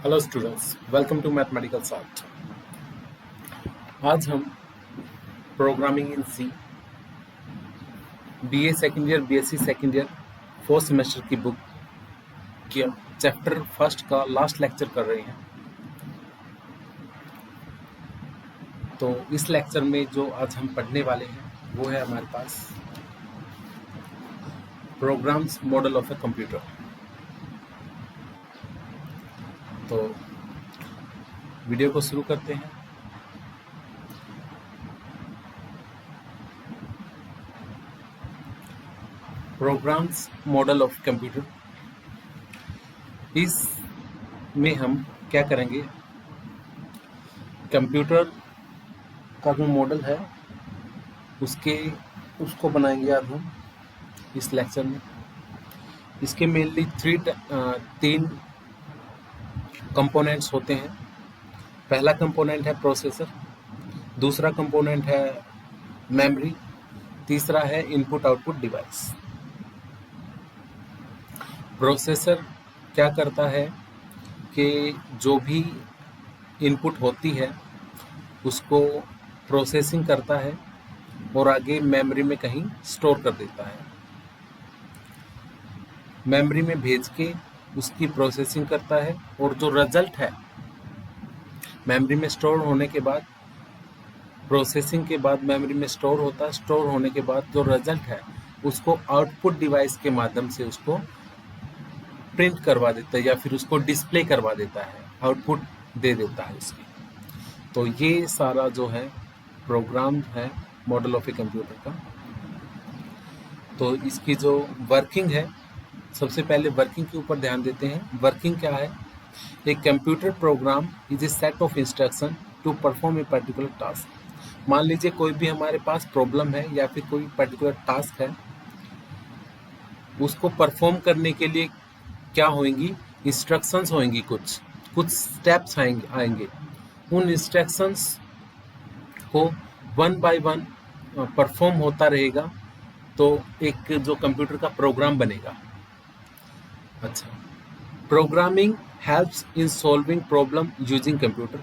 Hello students, welcome to mathematical art. आज हम programming in C BA second year BSc second year fourth semester की book के chapter first का last lecture कर रहे हैं। तो इस लेक्चर में जो आज हम पढ़ने वाले हैं वो है हमारे पास programs model of a computer. तो वीडियो को शुरू करते हैं। प्रोग्राम्स मॉडल ऑफ कंप्यूटर, इस में हम क्या करेंगे, कंप्यूटर का जो मॉडल है उसको बनाएंगे आज हम इस लेक्चर में। इसके मेनली तीन कंपोनेंट्स होते हैं। पहला कंपोनेंट है प्रोसेसर, दूसरा कंपोनेंट है मेमोरी, तीसरा है इनपुट आउटपुट डिवाइस। प्रोसेसर क्या करता है कि जो भी इनपुट होती है उसको प्रोसेसिंग करता है और आगे मेमोरी में कहीं स्टोर कर देता है। मेमोरी में भेज के उसकी प्रोसेसिंग करता है और जो रिजल्ट है मेमोरी में स्टोर होने के बाद, प्रोसेसिंग के बाद मेमोरी में स्टोर होता है। स्टोर होने के बाद जो रिजल्ट है उसको आउटपुट डिवाइस के माध्यम से उसको प्रिंट करवा देता है या फिर उसको डिस्प्ले करवा देता है, आउटपुट दे देता है उसकी। तो ये सारा जो है प्रोग्राम है मॉडल ऑफ ए कंप्यूटर का। तो इसकी जो वर्किंग है, सबसे पहले वर्किंग के ऊपर ध्यान देते हैं। वर्किंग क्या है? एक computer program is a set of instruction to perform a particular task. मान लीजिए कोई भी हमारे पास प्रॉब्लम है या फिर कोई पर्टिकुलर टास्क है, उसको परफॉर्म करने के लिए क्या होंगी, इंस्ट्रक्शंस होंगी, कुछ स्टेप्स आएंगे। उन इंस्ट्रक्शंस को वन बाय वन परफॉर्म होता रहेगा तो एक जो कंप्यूटर का प्रोग्राम बनेगा। अच्छा, programming helps in solving problem using computer.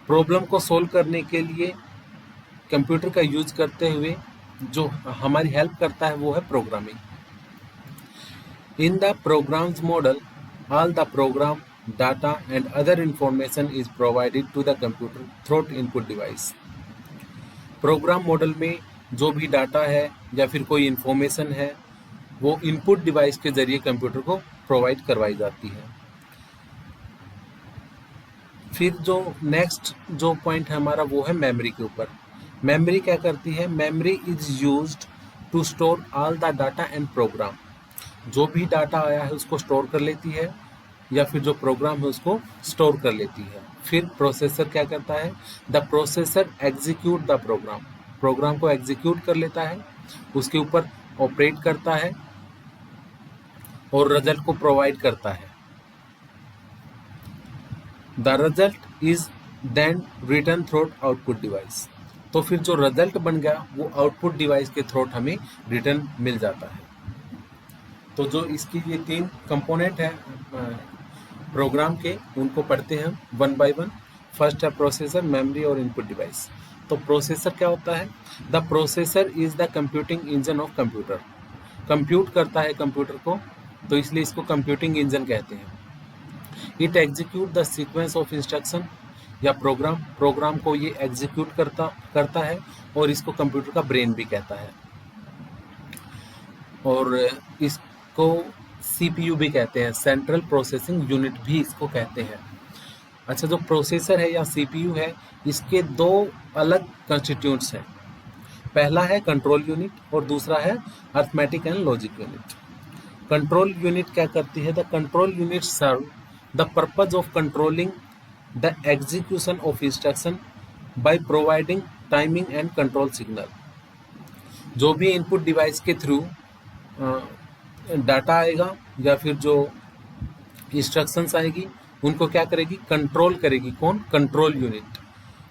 Problem को सोल्व करने के लिए कंप्यूटर का यूज करते हुए जो हमारी हेल्प करता है वो है programming. In the program's model, all the program data and other information is provided to the computer through input device. Program model में जो भी डाटा है या फिर कोई इंफॉर्मेशन है वो इनपुट डिवाइस के जरिए कंप्यूटर को प्रोवाइड करवाई जाती है। फिर जो नेक्स्ट जो पॉइंट है हमारा वो है मेमोरी के ऊपर। मेमोरी क्या करती है? Memory is used to store all the data and program. जो भी डाटा आया है उसको स्टोर कर लेती है या फिर जो प्रोग्राम है उसको स्टोर कर लेती है। फिर प्रोसेसर क्या करता है? The processor execute the program. Program को एग्जीक्यूट कर लेता है, उसके ऊपर ऑपरेट करता है और रिजल्ट को प्रोवाइड करता है। The result is then return through output device. तो फिर जो रिजल्ट बन गया वो आउटपुट डिवाइस के थ्रू हमें रिटर्न मिल जाता है। तो जो इसकी ये तीन कंपोनेंट हैं प्रोग्राम के, उनको पढ़ते हैं वन बाय वन। फर्स्ट है प्रोसेसर, मेमोरी और इनपुट डिवाइस। तो प्रोसेसर क्या होता है? The processor is the computing engine of computer. Compute करता है कंप्यूटर को, तो इसलिए इसको कंप्यूटिंग इंजन कहते हैं। It execute the sequence of instruction या प्रोग्राम को ये एग्जीक्यूट करता है और इसको कंप्यूटर का ब्रेन भी कहता है। और इसको सीपीयू भी कहते हैं, सेंट्रल प्रोसेसिंग यूनिट भी इसको कहते हैं। अच्छा, जो प्रोसेसर है या सीपीयू है, इसके दो अलग कंस्टिट्यूएंट्स हैं। पहला है कंट्रोल यूनिट और दूसरा है arithmetic and logic unit. Control unit क्या करती है? The control unit serve the purpose of controlling the execution of instruction by providing timing and control signal. जो भी इनपुट डिवाइस के थ्रू डाटा आएगा या फिर जो इंस्ट्रक्शंस आएगी उनको क्या करेगी? कंट्रोल करेगी। कौन? Control unit.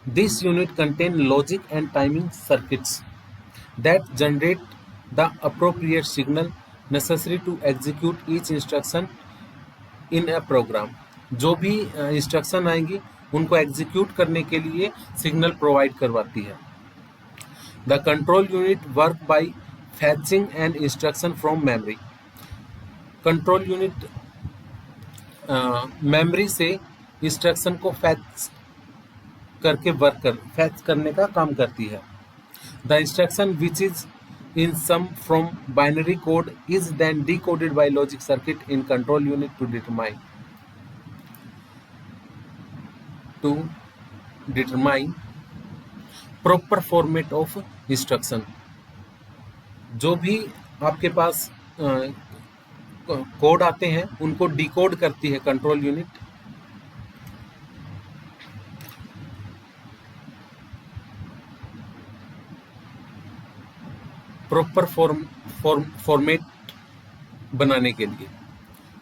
This unit contain logic and timing circuits that generate the appropriate signal necessary to execute each instruction in a program, जो भी इंस्ट्रक्शन आएंगी उनको एग्जीक्यूट करने के लिए सिग्नल प्रोवाइड करवाती है। The control unit work by फैचिंग an instruction from memory. Control unit memory से इंस्ट्रक्शन को फैच करने का काम करती है। The instruction which is in sum from binary code is then decoded by logic circuit in control unit to determine proper format of instruction। जो भी आपके पास कोड आते हैं उनको डिकोड करती है कंट्रोल यूनिट। प्रॉपर फॉर्मेट बनाने के लिए।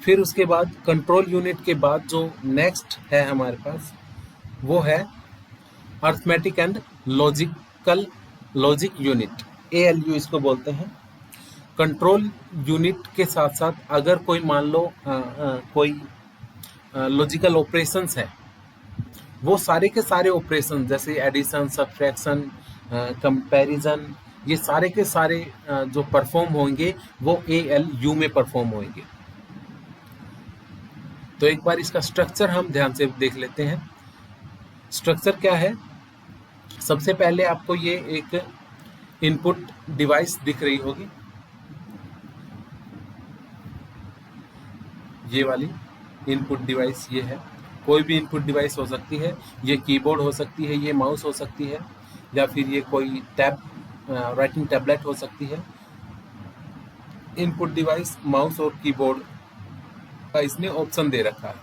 फिर उसके बाद कंट्रोल यूनिट के बाद जो नेक्स्ट है हमारे पास वो है arithmetic and logic unit, ALU इसको बोलते हैं। कंट्रोल यूनिट के साथ साथ अगर कोई मान लो कोई लॉजिकल ऑपरेशंस है, वो सारे के सारे ऑपरेशन जैसे एडिशन, सब्ट्रैक्शन, कंपैरिजन, ये सारे के सारे जो परफॉर्म होंगे वो ALU में परफॉर्म होंगे। तो एक बार इसका स्ट्रक्चर हम ध्यान से देख लेते हैं। स्ट्रक्चर क्या है? सबसे पहले आपको ये एक इनपुट डिवाइस दिख रही होगी, ये वाली इनपुट डिवाइस ये है। कोई भी इनपुट डिवाइस हो सकती है, ये कीबोर्ड हो सकती है, ये माउस हो सकती है, या फिर ये कोई राइटिंग टैबलेट हो सकती है। इनपुट डिवाइस माउस और कीबोर्ड का इसने ऑप्शन दे रखा है।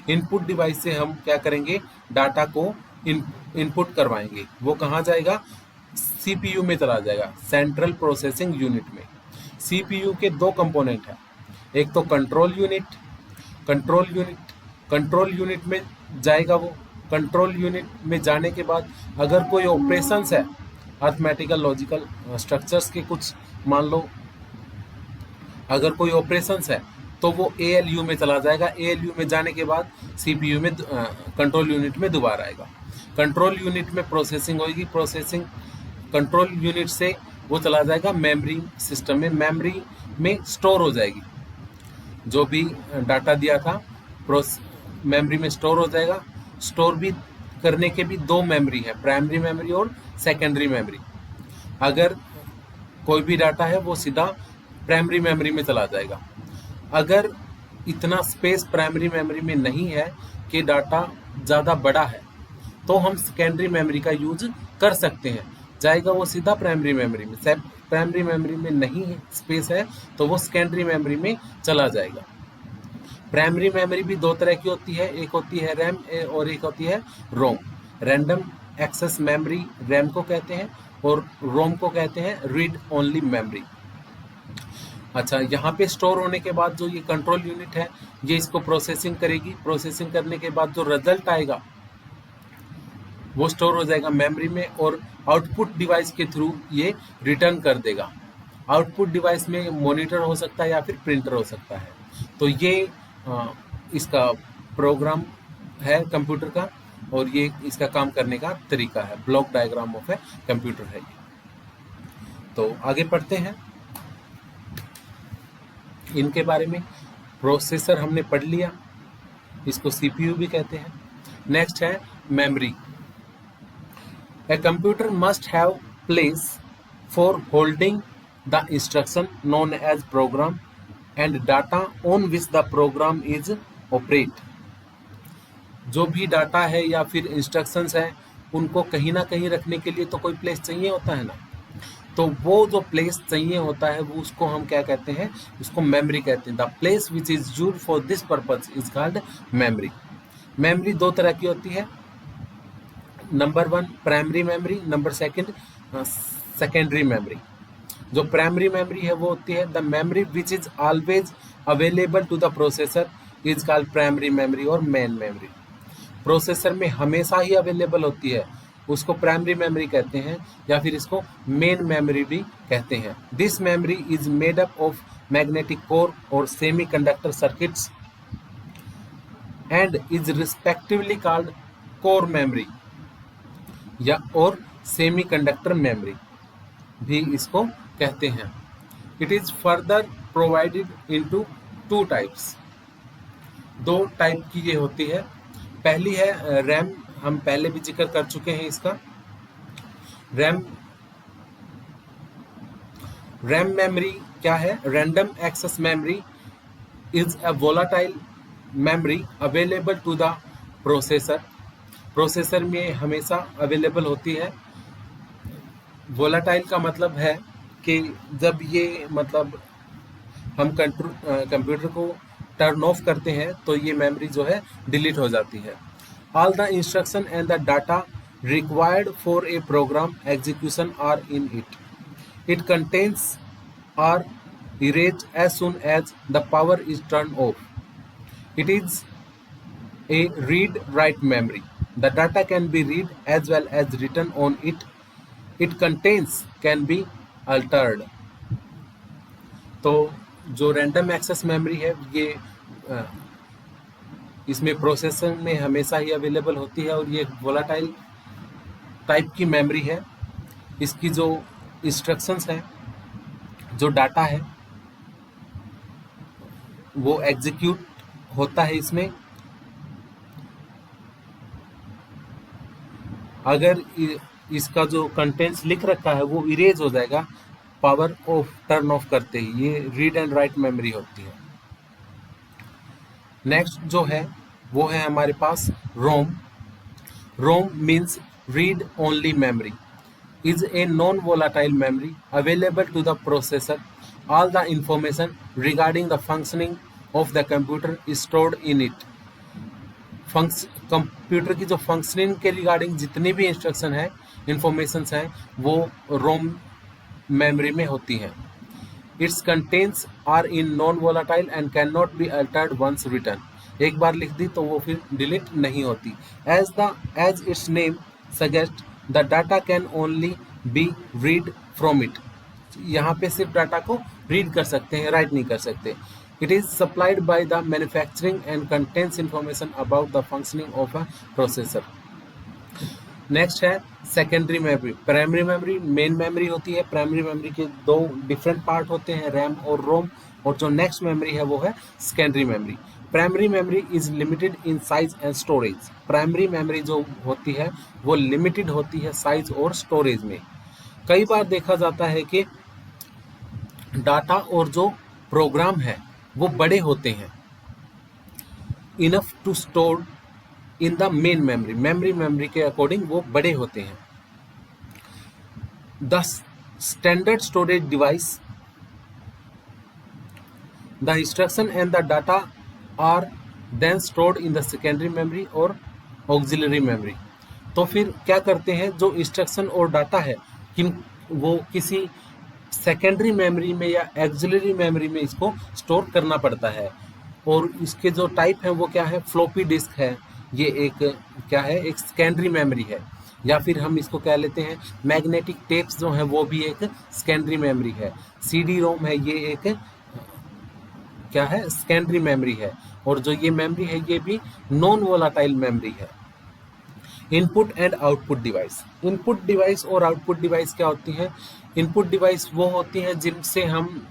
इनपुट डिवाइस से हम क्या करेंगे, डाटा को इनपुट करवाएंगे। वो कहाँ जाएगा? CPU में चला जाएगा, सेंट्रल प्रोसेसिंग यूनिट में। CPU के दो कंपोनेंट हैं, एक तो कंट्रोल यूनिट में जाएगा। वो कंट्रोल यूनिट में जाने के बाद अगर कोई ऑपरेशंस है अर्थमेटिकल लॉजिकल स्ट्रक्चर्स के, कुछ मान लो अगर कोई ऑपरेशंस है तो वो ALU में चला जाएगा। ALU में जाने के बाद CPU में कंट्रोल यूनिट में दोबारा आएगा। कंट्रोल यूनिट में प्रोसेसिंग होगी, कंट्रोल यूनिट से वो चला जाएगा मेमोरी सिस्टम में, मेमोरी में स्टोर हो जाएगी। जो भी डाटा दिया था मेमोरी में स्टोर हो जाएगा। स्टोर भी करने के भी दो मेमोरी है, प्राइमरी मेमोरी और सेकेंडरी मेमोरी। अगर कोई भी डाटा है वो सीधा प्राइमरी मेमोरी में चला जाएगा। अगर इतना स्पेस प्राइमरी मेमोरी में नहीं है कि डाटा ज़्यादा बड़ा है तो हम सेकेंडरी मेमोरी का यूज कर सकते हैं, जाएगा वो सीधा प्राइमरी मेमोरी में। प्राइमरी मेमोरी में नहीं है स्पेस है तो वो सेकेंडरी मेमोरी में चला जाएगा। प्राइमरी मेमोरी भी दो तरह की होती है, एक होती है रैम और एक होती है रोम। रैंडम एक्सेस मेमोरी रैम को कहते हैं और रोम को कहते हैं रीड ओनली मेमोरी। अच्छा, यहाँ पे स्टोर होने के बाद जो ये कंट्रोल यूनिट है ये इसको प्रोसेसिंग करेगी। प्रोसेसिंग करने के बाद जो रिजल्ट आएगा वो स्टोर हो जाएगा मेमोरी में और आउटपुट डिवाइस के थ्रू ये रिटर्न कर देगा। आउटपुट डिवाइस में मॉनिटर हो सकता है या फिर प्रिंटर हो सकता है। तो ये इसका प्रोग्राम है कंप्यूटर का और ये इसका काम करने का तरीका है। Block diagram of a computer है ये। तो आगे पढ़ते हैं इनके बारे में। प्रोसेसर हमने पढ़ लिया, इसको CPU भी कहते हैं। नेक्स्ट है memory. A computer must have place for holding the instruction known as program and data on which the program is operate। जो भी डाटा है या फिर इंस्ट्रक्शंस है उनको कहीं ना कहीं रखने के लिए तो कोई प्लेस चाहिए होता है ना। तो वो जो प्लेस चाहिए होता है वो उसको हम क्या कहते हैं, उसको मेमोरी कहते हैं। The place which is used for this purpose is called memory. Memory दो तरह की होती है, number 1 primary memory, number 2 secondary memory. जो प्राइमरी मेमोरी है वो होती है the memory which is always available to the processor is called primary memory और मेन मेमोरी। प्रोसेसर में हमेशा ही अवेलेबल होती है, उसको प्राइमरी मेमोरी कहते हैं या फिर इसको मेन मेमोरी भी कहते हैं। This memory is made up of magnetic core और semiconductor circuits and is respectively called core memory या और semiconductor memory भी इसको कहते हैं. It is further provided into two types. दो टाइप की ये होती है. पहली है रैम, हम पहले भी जिक्र कर चुके हैं इसका. रैम मेमोरी क्या है? Random access memory is a volatile memory available to the processor. Processor में हमेशा अवेलेबल होती है. वोलाटाइल का मतलब है कि जब ये मतलब हम कंप्यूटर को टर्न ऑफ करते हैं तो ये मेमोरी जो है डिलीट हो जाती है. All the instruction and the data required for a program execution are in it. It contains are erased as soon as the power is turned off. It is a read-write memory. The data can be read as well as written on it. It contains can be altered. तो जो random access memory है ये इसमें processor में हमेशा ही available होती है और ये वोलाटाइल टाइप की मेमोरी है. इसकी जो इंस्ट्रक्शंस हैं, जो डाटा है वो एग्जीक्यूट होता है इसमें. अगर इसका जो कंटेंट्स लिख रखा है वो इरेज हो जाएगा पावर ऑफ टर्न ऑफ करते ही. ये रीड एंड राइट मेमोरी होती है. नेक्स्ट जो है वो है हमारे पास ROM. ROM means read only memory. is a non-volatile memory available to the processor. All the information regarding the functioning of the computer is stored in it. Computer की जो फंक्शनिंग के रिगार्डिंग जितनी भी इंस्ट्रक्शन है, informations हैं, वो रोम memory में होती हैं. Its contents are in non-volatile and cannot be altered once written. एक बार लिख दी तो वो फिर डिलीट नहीं होती. As its name suggests, the data can only be read from it. यहाँ पे सिर्फ डाटा को रीड कर सकते हैं, राइट नहीं कर सकते. It is supplied by the manufacturing and contains information about the functioning of a processor. Next है secondary memory. Primary memory main memory होती है. प्राइमरी मेमोरी के दो डिफरेंट पार्ट होते हैं, रैम और रोम. और जो नेक्स्ट मेमोरी है वो है secondary memory. Primary memory is limited in size and storage. Primary memory जो होती है वो लिमिटेड होती है साइज और स्टोरेज में. कई बार देखा जाता है कि डाटा और जो प्रोग्राम है वो बड़े होते हैं, enough to store in the main memory. Memory के अकॉर्डिंग वो बड़े होते हैं. The standard storage device, the instruction and the data are then stored in the secondary memory और ऑक्सिलरी मेमोरी. तो फिर क्या करते हैं, जो इंस्ट्रक्शन और डाटा है वो किसी सेकेंडरी मेमोरी में या ऑक्सिलरी मेमोरी में इसको स्टोर करना पड़ता है. और इसके जो टाइप है वो क्या है, फ्लॉपी डिस्क है. ये एक क्या है, एक सेकेंडरी मेमोरी है. या फिर हम इसको कह लेते हैं मैग्नेटिक टेप्स जो है वो भी एक सेकेंडरी मेमोरी है. सीडी रोम है, ये एक क्या है, सेकेंडरी मेमोरी है. और जो ये मेमोरी है ये भी नॉन वोलाटाइल मेमोरी है. Input and output device. Input device और आउटपुट डिवाइस क्या होती हैं? इनपुट डिवाइस वो होती हैं जिनसे हम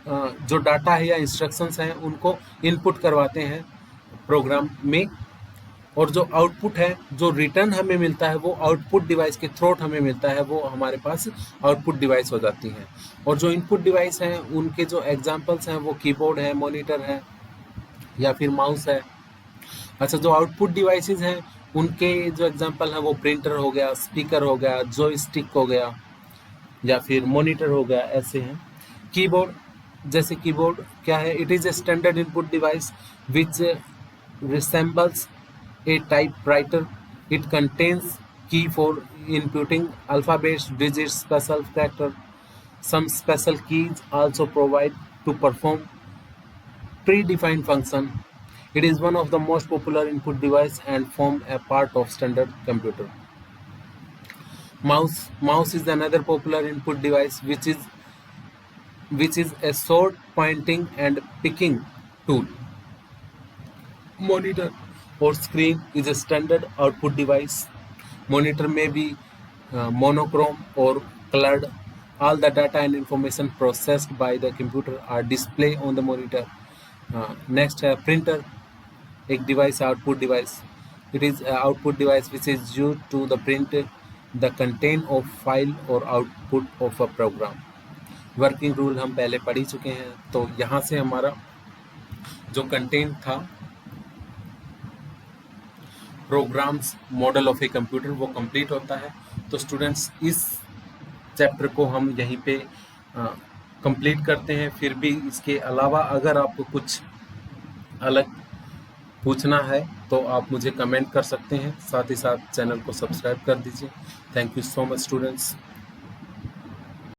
जो डाटा है या इंस्ट्रक्शंस हैं उनको इनपुट करवाते हैं प्रोग्राम में. और जो आउटपुट है, जो रिटर्न हमें मिलता है वो आउटपुट डिवाइस के थ्रू हमें मिलता है, वो हमारे पास आउटपुट डिवाइस हो जाती हैं. और जो इनपुट डिवाइस हैं उनके जो एग्जांपल्स हैं वो कीबोर्ड है, मॉनिटर है या फिर माउस है. अच्छा, जो आउटपुट डिवाइसेस हैं उनके जो एग्जांपल है वो प्रिंटर हो गया, स्पीकर हो गया, जॉयस्टिक हो गया या फिर मॉनिटर हो गया, ऐसे हैं. कीबोर्ड, जैसे कीबोर्ड क्या है, it is a standard input device which resembles a typewriter. It contains key for inputting alphabets, digits, special character. Some special keys also provide to perform predefined function. It is one of the most popular input device and form a part of standard computer. Mouse is another popular input device which is a sword pointing and picking tool. Monitor और screen is a standard output device. Monitor may be monochrome or colored. All the data and information processed by the computer are displayed on the monitor. Next है printer, एक device output device. It is an output device which is used to the print the content of file or output of a program. Working rule हम पहले पढ़ ही चुके हैं, तो यहाँ से हमारा जो कंटेंट था programs model of a computer वो कंप्लीट होता है। तो स्टूडेंट्स इस चैप्टर को हम यहीं पे कंप्लीट करते हैं। फिर भी इसके अलावा अगर आपको कुछ अलग पूछना है तो आप मुझे कमेंट कर सकते हैं, साथ ही साथ चैनल को सब्सक्राइब कर दीजिए। Thank you so much students.